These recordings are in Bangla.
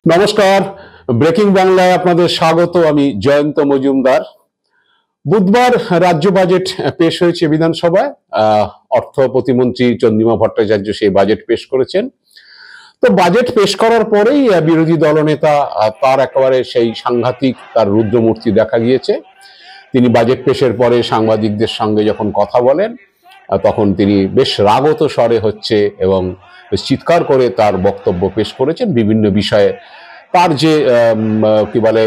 নমস্কার, ব্রেকিং বাংলায় আপনাদের স্বাগত। আমি জয়ন্ত মজুমদার। বুধবার রাজ্য বাজেট পেশ হয়েছে বিধানসভায়। অর্থ প্রতিমন্ত্রী চন্দ্রিমা ভট্টাচার্য সেই বাজেট পেশ করেছেন। তো বাজেট পেশ করার পরেই বিরোধী দলনেতা তার একেবারে সেই সাংঘাতিক তার রুদ্রমূর্তি দেখা গিয়েছে। তিনি বাজেট পেশের পরে সাংবাদিকদের সঙ্গে যখন কথা বলেন তখন তিনি বেশ রাগত স্বরে হচ্ছে এবং চিৎকার করে তার বক্তব্য পেশ করেছেন বিভিন্ন বিষয়ে। তার যে কি বলে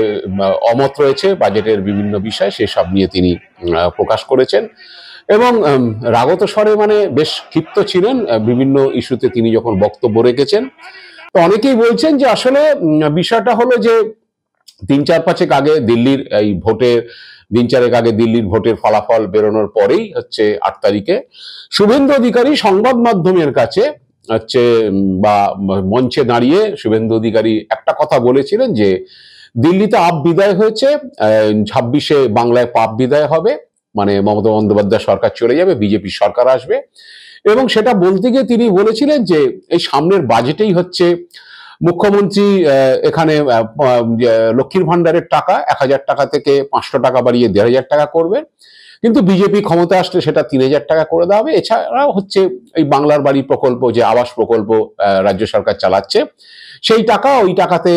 অমত রয়েছে বাজেটের বিভিন্ন বিষয় সেসব নিয়ে তিনি প্রকাশ করেছেন এবং রাগত স্বরে মানে বেশ ক্ষিপ্ত ছিলেন বিভিন্ন ইস্যুতে তিনি যখন বক্তব্য রেখেছেন। তো অনেকেই বলছেন যে আসলে বিষয়টা হলো যে দিন চারেক আগে দিল্লির ভোটের ফলাফল বেরোনোর পরেই হচ্ছে 8 তারিখে শুভেন্দু অধিকারী সংবাদ মাধ্যমের কাছে হচ্ছে বা মঞ্চে দাঁড়িয়ে শুভেন্দু অধিকারী একটা কথা বলেছিলেন যে দিল্লিতে আপ বিদায় হয়েছে, 26-এ বাংলায় পাপ বিদায় হবে, মানে মমতা বন্দ্যোপাধ্যায় সরকার চলে যাবে, বিজেপি সরকার আসবে। এবং সেটা বলতে গিয়ে তিনি বলেছিলেন যে এই সামনের বাজেটেই হচ্ছে মুখ্যমন্ত্রী এখানে লক্ষ্মীর ভান্ডারের টাকা 1000 টাকা থেকে 500 টাকা বাড়িয়ে 1500 টাকা করবে, কিন্তু বিজেপি ক্ষমতা আসলে সেটা 3000 টাকা করে দেওয়া হবে। এছাড়াও হচ্ছে এই বাংলার বাড়ি প্রকল্প, যে আবাস প্রকল্প রাজ্য সরকার চালাচ্ছে, সেই টাকা ওই টাকাতে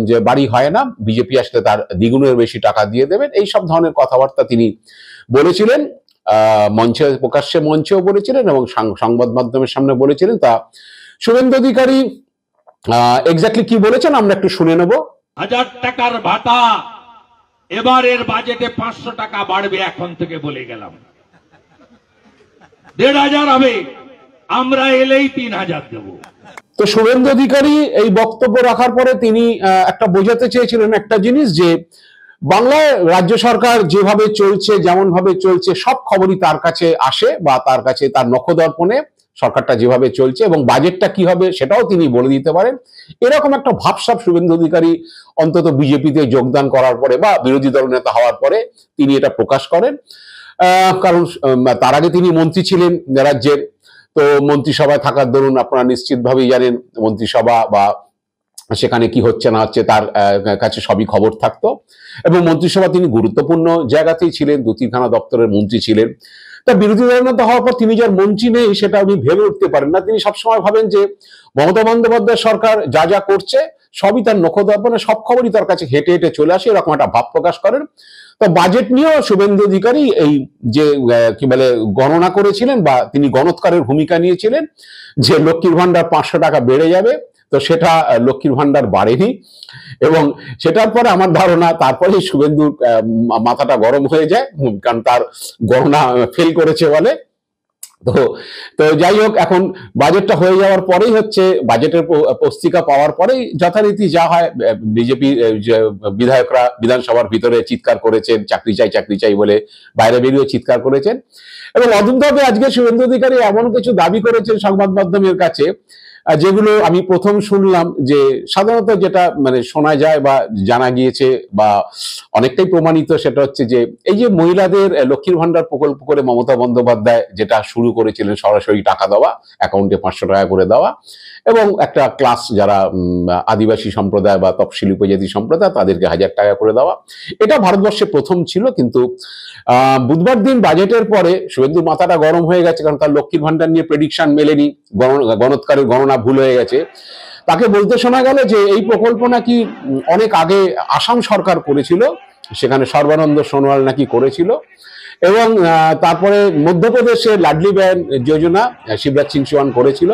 যে বাড়ি হয় না, বিজেপি আসলে তার দ্বিগুণের বেশি টাকা দিয়ে দেবেন। এই সব ধরনের কথাবার্তা তিনি বলেছিলেন, প্রকাশ্যে মঞ্চেও বলেছিলেন এবং সংবাদ মাধ্যমের সামনে বলেছিলেন। তা শুভেন্দু অধিকারী এক্স্যাক্টলি কি বলেছেন আমরা একটু শুনে নেব। 1000 টাকার ভাতা এবারের বাজেটে 500 টাকা বাড়বে, এখন থেকে বলে গেলাম। 1500 হবে, আমরা এলেই 3000 দেব। তো শুভেন্দু অধিকারী এই বক্তব্য রাখার পরে তিনি একটা বোঝাতে চেয়েছিলেন একটা জিনিস, যে বাংলায় রাজ্য সরকার যেভাবে চলছে, যেমন ভাবে চলছে, সব খবরই তার কাছে আসে বা তার কাছে তার নখদর্পণে সরকারটা যেভাবে চলছে এবং বাজেটটা কি হবে সেটাও তিনি বলে দিতে পারেন। এরকম একটা ভাবসাব শুভেন্দু অধিকারী অন্তত বিজেপিতে যোগদান করার পরে বা বিরোধী দল নেতা হওয়ার পরে তিনি এটা প্রকাশ করেন। কারণ তার আগে তিনি মন্ত্রী ছিলেন রাজ্যের। তো মন্ত্রিসভায় থাকার দরুন আপনারা নিশ্চিতভাবেই জানেন মন্ত্রিসভা বা সেখানে কি হচ্ছে না হচ্ছে তার কাছে সবই খবর থাকতো এবং মন্ত্রিসভা তিনি গুরুত্বপূর্ণ জায়গাতেই ছিলেন, 2-3 থানা দপ্তরের মন্ত্রী ছিলেন। তা বিরোধী দলনেতা হওয়ার পর তিনি যার মন্ত্রী নেই সেটা উনি ভেবে উঠতে পারেন না। তিনি সবসময় ভাবেন যে মমতা বন্দ্যোপাধ্যায় সরকার যা যা করছে সবই তার নখদর্পণে, সব খবরই তার কাছে হেঁটে হেঁটে চলে আসে, এরকম একটা ভাব প্রকাশ করেন। তো বাজেট নিয়েও শুভেন্দু অধিকারী এই যে কি বলে গণনা করেছিলেন বা তিনি গণৎকারের ভূমিকা নিয়েছিলেন যে লক্ষ্মীর ভান্ডার 500 টাকা বেড়ে যাবে, তো সেটা লক্ষ্মীর ভান্ডার বাড়েনি এবং সেটার পরে আমার ধারণা তারপরেই শুভেন্দুর মাথাটা গরম হয়ে যায়, কারণ তার গণনা ফেল করেছে বলে। তো তো যাই হোক, এখন বাজেটটা হয়ে যাওয়ার পরেই হচ্ছে বাজেটের পুস্তিকা পাওয়ার পরেই যথারীতি যা হয়, বিজেপি বিধায়করা বিধানসভার ভিতরে চিৎকার করেছেন চাকরি চাই বলে, বাইরে বেরিয়ে চিৎকার করেছেন এবং অদ্ভুতভাবে আজকে শুভেন্দু অধিকারী এমন কিছু দাবি করেছেন সংবাদ মাধ্যমের কাছে যেগুলো আমি প্রথম শুনলাম। যে সাধারণত যেটা মানে শোনা যায় বা জানা গিয়েছে বা অনেকটাই প্রমাণিত, সেটা হচ্ছে যে এই যে মহিলাদের লক্ষ্মীর ভান্ডার প্রকল্প করে মমতা বন্দ্যোপাধ্যায় যেটা শুরু করেছিলেন, সরাসরি টাকা দেওয়া, অ্যাকাউন্টে 500 টাকা করে দেওয়া এবং একটা ক্লাস যারা আদিবাসী সম্প্রদায় বা তফসিলি উপজাতি সম্প্রদায় তাদেরকে 1000 টাকা করে দেওয়া, এটা ভারতবর্ষে প্রথম ছিল। কিন্তু বুধবার দিন বাজেটের পরে শুভেন্দুর মাথাটা গরম হয়ে গেছে, কারণ তার লক্ষ্মীর ভান্ডার নিয়ে প্রেডিকশন মেলেনি, গণৎকারের গণনা ভুল হয়ে গেছে। তাকে বলতে শোনা গেল যে এই প্রকল্প নাকি অনেক আগে আসাম সরকার করেছিল, সেখানে সর্বানন্দ সোনোয়াল নাকি করেছিল এবং তারপরে মধ্যপ্রদেশে লাডলি ব্যান যোজনা শিবরাজ সিং চৌহান করেছিল।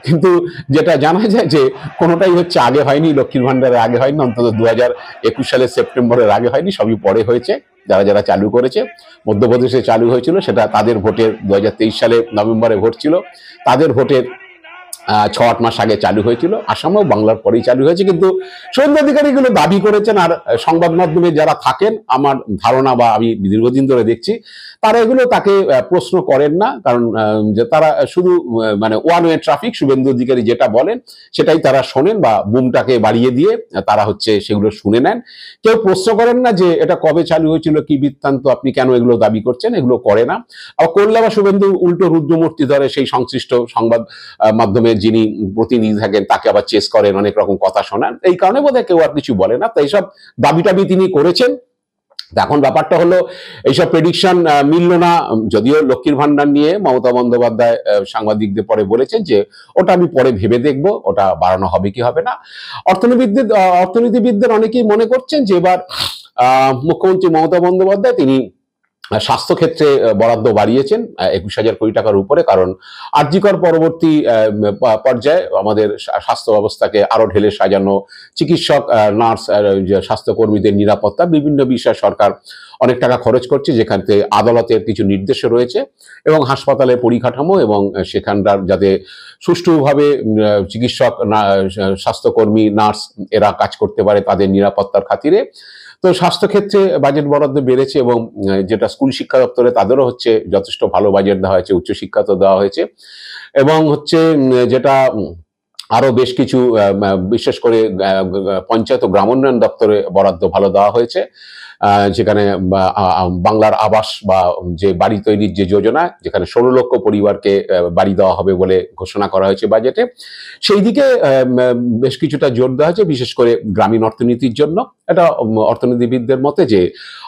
কিন্তু যেটা জানা যায় যে কোনোটাই হচ্ছে আগে হয়নি, লক্ষ্মীর ভান্ডারের আগে হয়নি, অন্তত 2021 সালের সেপ্টেম্বরের আগে হয়নি, সবই পরে হয়েছে। যারা যারা চালু করেছে, মধ্যপ্রদেশে চালু হয়েছিল, সেটা তাদের ভোটের 2023 সালে নভেম্বরে ভোট ছিল, তাদের ভোটের 6-8 মাস আগে চালু হয়েছিল। আসামেও বাংলার পরেই চালু হয়েছে। কিন্তু শুভেন্দু অধিকারী এগুলো দাবি করেছেন, আর সংবাদ মাধ্যমে যারা থাকেন আমার ধারণা বা আমি দীর্ঘদিন ধরে দেখছি তারা এগুলো তাকে প্রশ্ন করেন না, কারণ যে তারা শুধু মানে one way traffic, Suvendu Adhikari যেটা বলেন সেটাই তারা শোনেন বা বুমটাকে বাড়িয়ে দিয়ে তারা হচ্ছে সেগুলো শুনে নেন। কেউ প্রশ্ন করেন না যে এটা কবে চালু হয়েছিল, কি বৃত্তান্ত, আপনি কেন এগুলো দাবি করছেন, এগুলো করে না। আবার করলে আবার শুভেন্দু উল্টো রুদ্রমূর্তি ধরে সেই সংশ্লিষ্ট সংবাদ মাধ্যমে যিনি প্রতিনিধি থাকেন তাকে আবার চেস করেন, অনেক রকম কথা শোনান, এই কারণে বোধহয় কেউ আর কিছু বলে না। তো এইসব দাবি টাবি তিনি করেছেন। এখন ব্যাপারটা হলো এইসব প্রেডিকশন মিলল না। যদিও লক্ষ্মীর ভান্ডার নিয়ে মমতা বন্দ্যোপাধ্যায় সাংবাদিকদের পরে বলেছেন যে ওটা আমি পরে ভেবে দেখব, ওটা বাড়ানো হবে কি হবে না। অর্থনীতিবিদদের অনেকেই মনে করছেন যে এবার মুখ্যমন্ত্রী মমতা বন্দ্যোপাধ্যায় তিনি স্বাস্থ্য ক্ষেত্রে বরাদ্দ বাড়িয়েছেন 21,000 কোটি টাকার উপরে, কারণ আরজিকর পরবর্তী পর্যায়ে আমাদের স্বাস্থ্য ব্যবস্থাকে আরো ঢেলে সাজানো, চিকিৎসক, নার্স, স্বাস্থ্যকর্মীদের নিরাপত্তা, বিভিন্ন বিষয়ে সরকার অনেক টাকা খরচ করছে, যেখানে আদালতের কিছু নির্দেশও রয়েছে, এবং হাসপাতালের পরিকাঠামো এবং সেখানকার যাতে সুষ্ঠুভাবে চিকিৎসক, স্বাস্থ্যকর্মী, নার্স এরা কাজ করতে পারে তাদের নিরাপত্তার খাতিরে। তো স্বাস্থ্যক্ষেত্রে বাজেট বরাদ্দ বেড়েছে, এবং যেটা স্কুল শিক্ষা দপ্তরে তাদেরও হচ্ছে যথেষ্ট ভালো বাজেট দেওয়া হয়েছে, উচ্চশিক্ষাতেও দেওয়া হয়েছে, এবং হচ্ছে যেটা আরো বেশ কিছু বিশেষ করে পঞ্চায়েত ও গ্রামোন্নয়ন দপ্তরে বরাদ্দ ভালো দেওয়া হয়েছে, যেখানে বাংলার আবাস বা যে বাড়ি তৈরির যে যোজনা, যেখানে 16 লক্ষ পরিবারকে বাড়ি দেওয়া হবে বলে ঘোষণা করা হয়েছে বাজেটে, সেই দিকে বেশ কিছুটা জোর দেওয়া হয়েছে, বিশেষ করে গ্রামীণ অর্থনীতির জন্য। এটা অর্থনীতিবিদদের মতে যে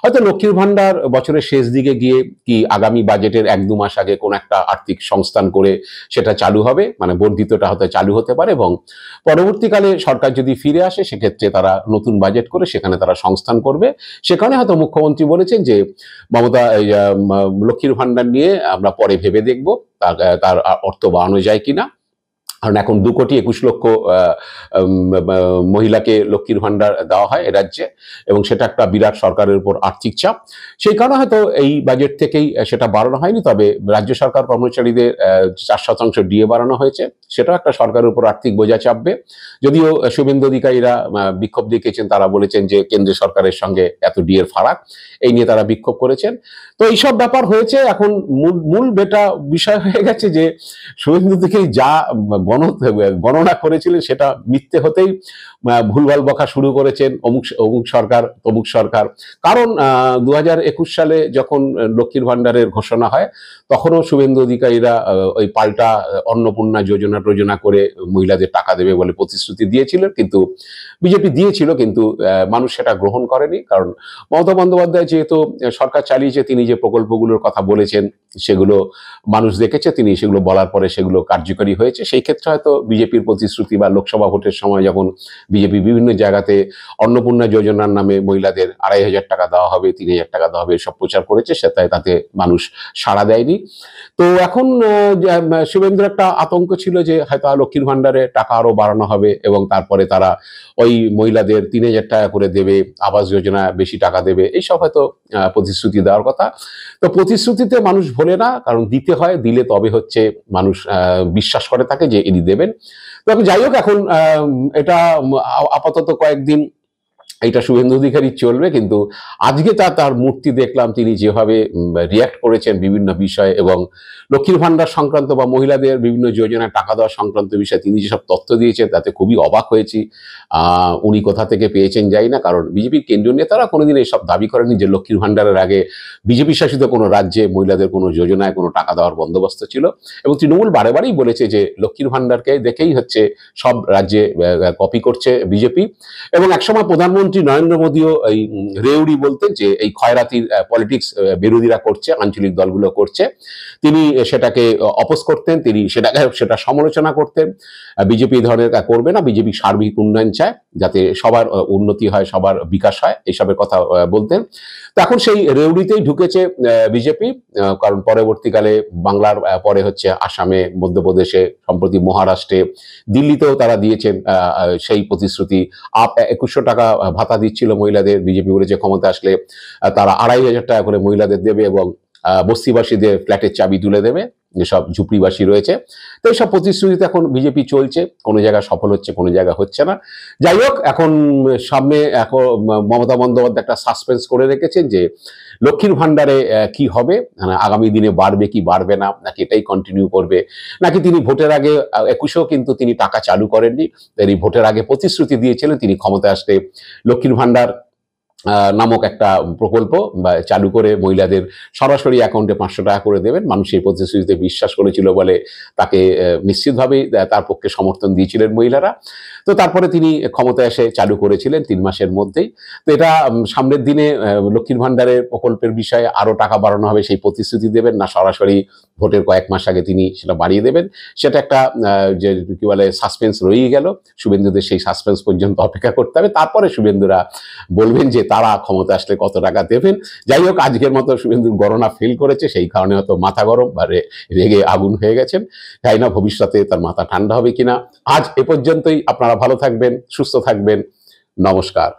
হয়তো লক্ষ্মীর ভান্ডার বছরের শেষ দিকে গিয়ে কি আগামী বাজেটের 1-2 মাস আগে কোন একটা আর্থিক সংস্থান করে সেটা চালু হবে, মানে বর্ধিতটা হয়তো চালু হতে পারে, এবং পরবর্তীকালে সরকার যদি ফিরে আসে সেক্ষেত্রে তারা নতুন বাজেট করে সেখানে তারা সংস্থান করবে। সেখানে হয়তো মুখ্যমন্ত্রী বলেছেন যে মমতা লক্ষ্মীর ভান্ডার নিয়ে আমরা পরে ভেবে দেখব তার অর্থ বাড়ানো যায় কিনা, কারণ এখন 2,21,00,000 মহিলাকে লক্ষ্মীর ভান্ডার দেওয়া হয় রাজ্যে, এবং সেটা একটা বিরাট সরকারের উপর আর্থিক চাপ। সেই কারণে হয়তো এই বাজেট থেকেই সেটা বাড়ানো হয়নি, তবে রাজ্য সরকার কর্মচারীদের 4% ডিএ বাড়ানো হয়েছে, সেটাও একটা সরকারের উপর আর্থিক বোঝা চাপবে। যদিও শুভেন্দু অধিকারীরা বিক্ষোভ দেখিয়েছেন, তারা বলেছেন যে কেন্দ্র সরকারের সঙ্গে এত ডিএর ফারাক, এই নিয়ে তারা বিক্ষোভ করেছেন। তো এইসব ব্যাপার হয়েছে। এখন মূল বেটা বিষয় হয়ে গেছে যে শুভেন্দু অধিকারী যা গণনা করেছিলেন সেটা মিথ্যে হতেই ভুলভাল বকা শুরু করেছেন, অমুক সরকার তমুক সরকার। কারণ 2021 সালে যখন লক্ষ্মীর ভান্ডারের ঘোষণা হয় তখনও শুভেন্দু অধিকারীরা ওই পাল্টা অন্নপূর্ণা যোজনা করে মহিলাদের টাকা দেবে বলে প্রতিশ্রুতি দিয়েছিল, কিন্তু বিজেপি দিয়েছিল, কিন্তু মানুষ সেটা গ্রহণ করেনি। কারণ মমতা বন্দ্যোপাধ্যায় যেহেতু সরকার চালিয়েছে, তিনি যে প্রকল্পগুলোর কথা বলেছেন সেগুলো মানুষ দেখেছে, তিনি সেগুলো বলার পরে সেগুলো কার্যকরী হয়েছে। সেই ক্ষেত্রে হয়তো বিজেপির প্রতিশ্রুতি বা লোকসভা ভোটের সময় যখন বিজেপি বিভিন্ন জায়গাতে অন্নপূর্ণা যোজনার নামে মহিলাদের 2,500 টাকা দেওয়া হবে, 3,000 টাকা দেওয়া হবে, এসব প্রচার করেছে, তাতে মানুষ সাড়া দেয়নি। তো এখন শুভেন্দুর একটা আতঙ্ক ছিল যে হয়তো লক্ষ্মীর ভান্ডারে টাকা আরো বাড়ানো হবে, এবং তারপরে তারা ওই মহিলাদের 3,000 টাকা করে দেবে, আবাস যোজনা বেশি টাকা দেবে, এইসব হয়তো প্রতিশ্রুতি দেওয়ার কথা। তো প্রতিশ্রুতিতে মানুষ ভোলে না, কারণ দিতে হয়, দিলে তবে হচ্ছে মানুষ বিশ্বাস করে থাকে যে ইনি দেবেন। তবে যাই হোক, এখন এটা আপাতত কয়েকদিন এটা শুভেন্দু অধিকারী চলবে, কিন্তু আজকে তার মূর্তি দেখলাম, তিনি যেভাবে রিয়াক্ট করেছেন বিভিন্ন বিষয়ে, এবং লক্ষ্মীর ভান্ডার সংক্রান্ত বা মহিলাদের বিভিন্ন যোজনায় টাকা দেওয়া সংক্রান্ত বিষয়ে তিনি যেসব তথ্য দিয়েছেন তাতে খুবই অবাক হয়েছি। উনি কোথা থেকে পেয়েছেন যাই না, কারণ বিজেপির কেন্দ্রীয় নেতারা কোনোদিন এসব দাবি করেনি যে লক্ষ্মীর ভান্ডারের আগে বিজেপি শাসিত কোনো রাজ্যে মহিলাদের কোনো যোজনায় কোনো টাকা দেওয়ার বন্দোবস্ত ছিল। এবং তৃণমূল বারেবারই বলেছে যে লক্ষ্মীর ভান্ডারকে দেখেই হচ্ছে সব রাজ্যে কপি করছে বিজেপি। এবং একসময় প্রধানমন্ত্রী নরেন্দ্র মোদীও এই রেউড়ি বলতেন যে এই খয়রাতির পলিটিক্স বিরোধীরা করছে, আঞ্চলিক দলগুলো করছে, তিনি সেটাকে অপোজ করতেন, তিনি সেটা সমালোচনা করতেন। বিজেপি ধরনের করবে না, বিজেপি সার্বিক উন্নয়ন চায়, যাতে সবার উন্নতি হয়, সবার বিকাশ হয়, এইসবের কথা বলতেন। তো এখন সেই রেউড়িতেই ঢুকেছে বিজেপি, কারণ পরবর্তীকালে বাংলার পরে হচ্ছে আসামে, মধ্যপ্রদেশে, সম্প্রতি মহারাষ্ট্রে, দিল্লিতেও তারা দিয়েছেন সেই প্রতিশ্রুতি। 2100 টাকা ভাতা দিচ্ছিল মহিলাদের, বিজেপি বলেছে ক্ষমতা আসলে তারা 2,500 টাকা করে মহিলাদের দেবে, এবং বস্তিবাসীদের ফ্ল্যাটের চাবি তুলে দেবে, যেসব ঝুপড়িবাসী রয়েছে। তো এইসব প্রতিশ্রুতিতে এখন বিজেপি চলছে, কোনো জায়গায় সফল হচ্ছে, কোনো জায়গায় হচ্ছে না। যাই হোক, এখন সামনে এখন মমতা বন্দ্যোপাধ্যায় একটা সাসপেন্স করে রেখেছেন যে লক্ষ্মীর ভান্ডারে কি হবে, আগামী দিনে বাড়বে কি বাড়বে না, নাকি এটাই কন্টিনিউ করবে, নাকি তিনি ভোটের আগে 21-এও কিন্তু তিনি টাকা চালু করেননি, তিনি ভোটের আগে প্রতিশ্রুতি দিয়েছিলেন তিনি ক্ষমতায় আসলে লক্ষ্মীর ভান্ডার নামক একটা প্রকল্প চালু করে মহিলাদের সরাসরি অ্যাকাউন্টে 500 টাকা করে দেবেন। মানুষ এই প্রতিশ্রুতিতে বিশ্বাস করেছিল বলে তাকে নিশ্চিতভাবেই তার পক্ষে সমর্থন দিয়েছিলেন মহিলারা। তো তারপরে তিনি ক্ষমতায় এসে চালু করেছিলেন 3 মাসের মধ্যেই। তো এটা সামনের দিনে লক্ষ্মীর ভাণ্ডারের প্রকল্পের বিষয়ে আরো টাকা বাড়ানো হবে সেই প্রতিশ্রুতি দেবেন না সরাসরি ভোটের কয়েক মাস আগে তিনি সেটা বাড়িয়ে দেবেন, সেটা একটা যে কি বলে সাসপেন্স রয়েই গেল। শুভেন্দুদের সেই সাসপেন্স পর্যন্ত অপেক্ষা করতে হবে, তারপরে শুভেন্দুরা বলবেন যে তারা ক্ষমতা আসলে কত টাকা দেবেন। যাই হোক, আজকের মতো শুভেন্দুর গণনা ফেল করেছে, সেই কারণে হয়তো মাথা গরম বা রেগে আগুন হয়ে গেছেন। জানি না ভবিষ্যতে তার মাথা ঠান্ডা হবে কিনা। আজ এ পর্যন্তই। আপনারা ভালো থাকবেন, সুস্থ থাকবেন। নমস্কার।